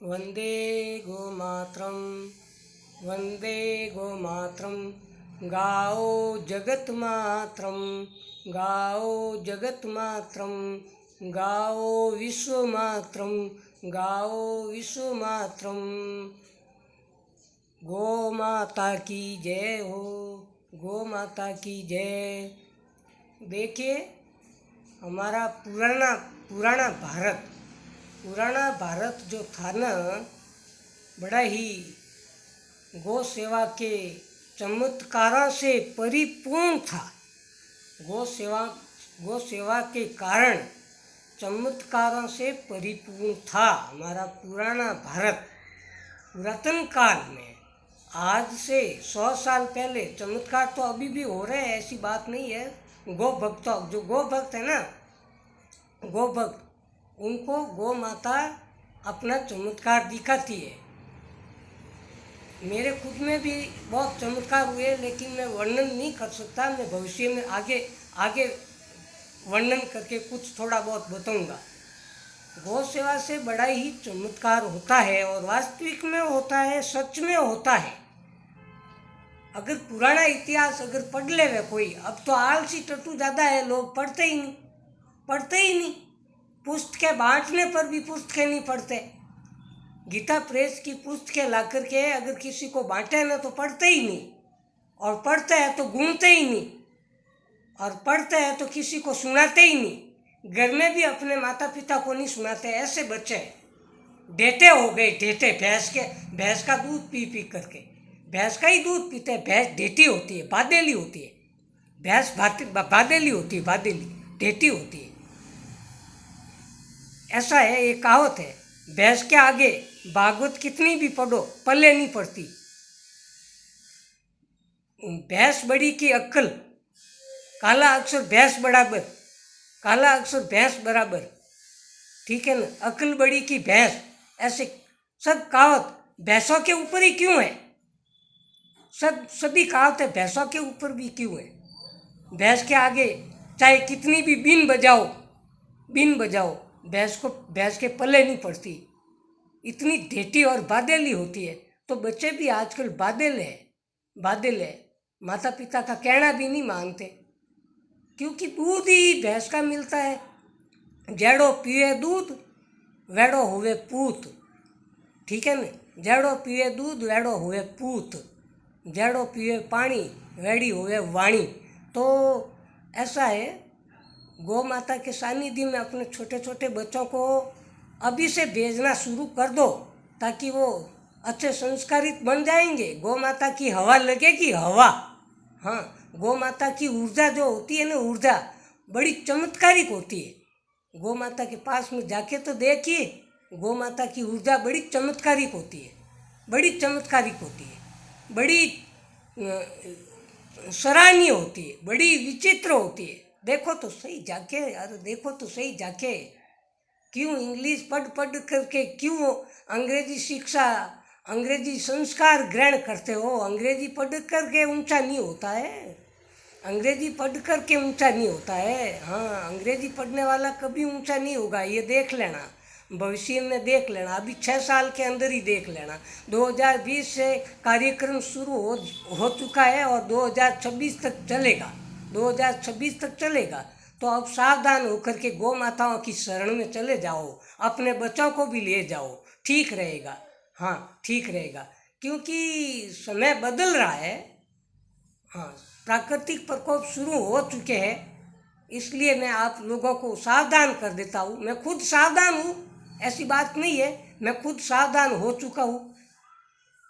वंदे गोमातरम वंदे गोमातरम। गाओ जगत मातरम, गाओ जगत मातरम, गाओ विश्व मातरम, गाओ विश्व मातरम। गो माता की जय हो, गो माता की जय। देखिए, हमारा पुराना पुराना भारत जो था ना, बड़ा ही गौ सेवा के चमत्कारों से परिपूर्ण था। गौ सेवा के कारण चमत्कारों से परिपूर्ण था हमारा पुराना भारत। पुरातन काल में आज से 100 साल पहले चमत्कार तो अभी भी हो रहे हैं, ऐसी बात नहीं है। गौ भक्त है ना, गौ भक्त, उनको गौ माता अपना चमत्कार दिखाती है। मेरे खुद में भी बहुत चमत्कार हुए, लेकिन मैं वर्णन नहीं कर सकता। मैं भविष्य में आगे वर्णन करके कुछ थोड़ा बहुत बताऊंगा। गौ सेवा से बड़ा ही चमत्कार होता है, और वास्तविक में होता है, सच में होता है। अगर पुराना इतिहास अगर पढ़ ले वे कोई, अब तो आलसी टट्टू ज़्यादा है, लोग पढ़ते ही नहीं। पुस्तकें बांटने पर भी पुस्तकें नहीं पढ़ते। गीता प्रेस की पुस्तकें ला करके अगर किसी को बांटे ना तो पढ़ते ही नहीं, और पढ़ते हैं तो गुणते ही नहीं, और पढ़ते हैं तो किसी को सुनाते ही नहीं। घर में भी अपने माता पिता को नहीं सुनाते। ऐसे बच्चे डेटे हो गए, डेटे। भैंस का दूध पी करके, भैंस का ही दूध पीते हैं। भैंस डेटी होती है, बादेली होती है। भैंस बादेली होती है, बादेली डेटी होती है। ऐसा है, ये कहावत है, भैंस के आगे भागवत कितनी भी पढ़ो पल्ले नहीं पड़ती। भैंस बड़ी की अक्ल, काला अक्षर भैंस बराबर, काला अक्षर भैंस बराबर, ठीक है ना। अक्ल बड़ी की भैंस, ऐसे सब कहावत भैंसों के ऊपर ही क्यों है? सभी कहावतें भैंसों के ऊपर भी क्यों है? भैंस के आगे चाहे कितनी भी बीन बजाओ, भैंस के पल्ले नहीं पड़ती। इतनी ढेटी और बादेली होती है। तो बच्चे भी आजकल बादल है। माता पिता का कहना भी नहीं मानते, क्योंकि दूध ही भैंस का मिलता है। जेड़ो पिए दूध वेड़ो हुए पूत, ठीक है ना। जेड़ो पिए दूध वेड़ो हुए पूत, जेड़ो पिए पानी वेड़ी हुए वाणी। तो ऐसा है, गौ माता के सानिध्य में अपने छोटे छोटे बच्चों को अभी से भेजना शुरू कर दो, ताकि वो अच्छे संस्कारित बन जाएंगे। गौ माता की हवा लगेगी, हवा। हाँ, गौ माता की ऊर्जा जो होती है ना, ऊर्जा बड़ी चमत्कारिक होती है। गौ माता के पास में जाके तो देखिए, गौ माता की ऊर्जा बड़ी चमत्कारिक होती है, बड़ी सराहनीय होती है, बड़ी विचित्र होती है। देखो तो सही जाके। क्यों इंग्लिश पढ़ करके क्यों अंग्रेजी शिक्षा, अंग्रेजी संस्कार ग्रहण करते हो? अंग्रेजी पढ़ करके ऊंचा नहीं होता है, अंग्रेजी पढ़ करके ऊंचा नहीं होता है। हाँ, अंग्रेजी पढ़ने वाला कभी ऊंचा नहीं होगा, ये देख लेना। भविष्य में देख लेना, अभी 6 साल के अंदर ही देख लेना। 2020 से कार्यक्रम शुरू हो चुका है, और 2026 तक चलेगा, 2026 तक चलेगा। तो अब सावधान होकर के गौ माताओं की शरण में चले जाओ, अपने बच्चों को भी ले जाओ, ठीक रहेगा। हाँ, ठीक रहेगा, क्योंकि समय बदल रहा है। हाँ, प्राकृतिक प्रकोप शुरू हो चुके हैं, इसलिए मैं आप लोगों को सावधान कर देता हूँ। मैं खुद सावधान हूँ, ऐसी बात नहीं है, मैं खुद सावधान हो चुका हूँ।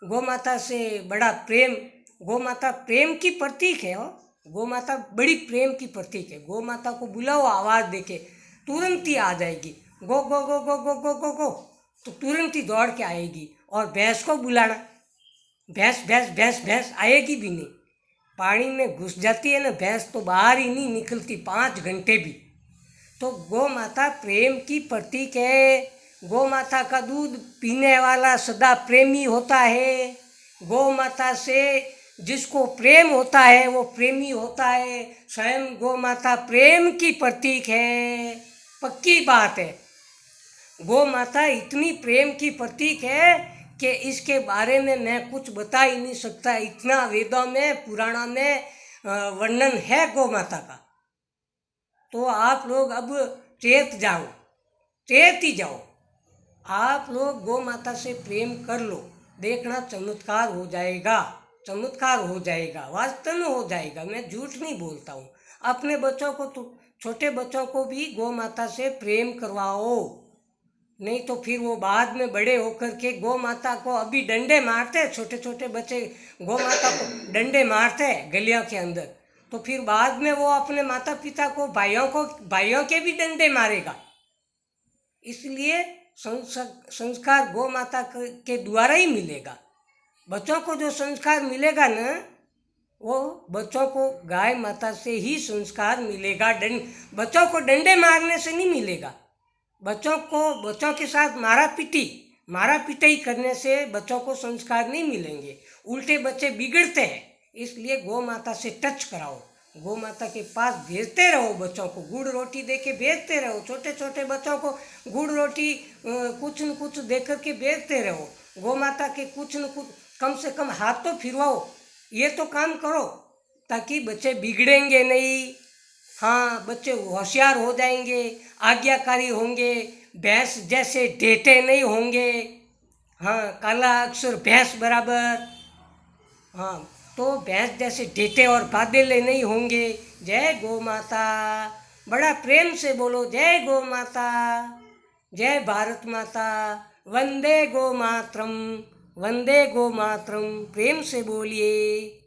गौ माता से बड़ा प्रेम, गौ माता प्रेम की प्रतीक है। और गौ माता बड़ी प्रेम की प्रतीक है। गौ माता को बुलाओ, आवाज़ देके तुरंत ही आ जाएगी। गो गो गो गो गो गो गो गो, तो तुरंत ही दौड़ के आएगी। और भैंस को बुलाना, भैंस भैंस भैंस भैंस आएगी भी नहीं। पानी में घुस जाती है ना भैंस, तो बाहर ही नहीं निकलती 5 घंटे भी। तो गौ माता प्रेम की प्रतीक है। गौ माता का दूध पीने वाला सदा प्रेमी होता है। गौ माता से जिसको प्रेम होता है वो प्रेमी होता है। स्वयं गौ माता प्रेम की प्रतीक है, पक्की बात है। गौ माता इतनी प्रेम की प्रतीक है कि इसके बारे में मैं कुछ बता ही नहीं सकता। इतना वेदों में पुराणों में वर्णन है गौ माता का। तो आप लोग अब चेत जाओ, चेत ही जाओ। आप लोग गौ माता से प्रेम कर लो, देखना चमत्कार हो जाएगा, चमत्कार हो जाएगा, वास्तव में हो जाएगा। मैं झूठ नहीं बोलता हूँ। अपने बच्चों को तो, छोटे बच्चों को भी गौ माता से प्रेम करवाओ, नहीं तो फिर वो बाद में बड़े होकर के गौ माता को अभी डंडे मारते हैं। छोटे छोटे बच्चे गौ माता को डंडे मारते हैं गलियों के अंदर, तो फिर बाद में वो अपने माता पिता को, भाइयों के भी डंडे मारेगा। इसलिए संस्कार गौ माता के द्वारा ही मिलेगा। बच्चों को जो संस्कार मिलेगा ना, वो बच्चों को गाय माता से ही संस्कार मिलेगा। बच्चों को डंडे मारने से नहीं मिलेगा। बच्चों के साथ मारा पिटाई करने से बच्चों को संस्कार नहीं मिलेंगे। उल्टे बच्चे बिगड़ते हैं। इसलिए गौ माता से टच कराओ, गौ माता के पास भेजते रहो। बच्चों को गुड़ रोटी दे के भेजते रहो। छोटे छोटे बच्चों को गुड़ रोटी कुछ न कुछ दे करके भेजते रहो। गौ माता के कुछ न कुछ कम से कम हाथ तो फिरवाओ। ये तो काम करो ताकि बच्चे बिगड़ेंगे नहीं। हाँ, बच्चे होशियार हो जाएंगे, आज्ञाकारी होंगे, भैंस जैसे ढेटे नहीं होंगे। हाँ, काला अक्षर भैंस बराबर। हाँ, तो भैंस जैसे ढेटे और बादेले नहीं होंगे। जय गौ माता। बड़ा प्रेम से बोलो, जय गौ माता, जय भारत माता, वंदे गो मातरम, वंदे गो मातरम। प्रेम से बोलिए।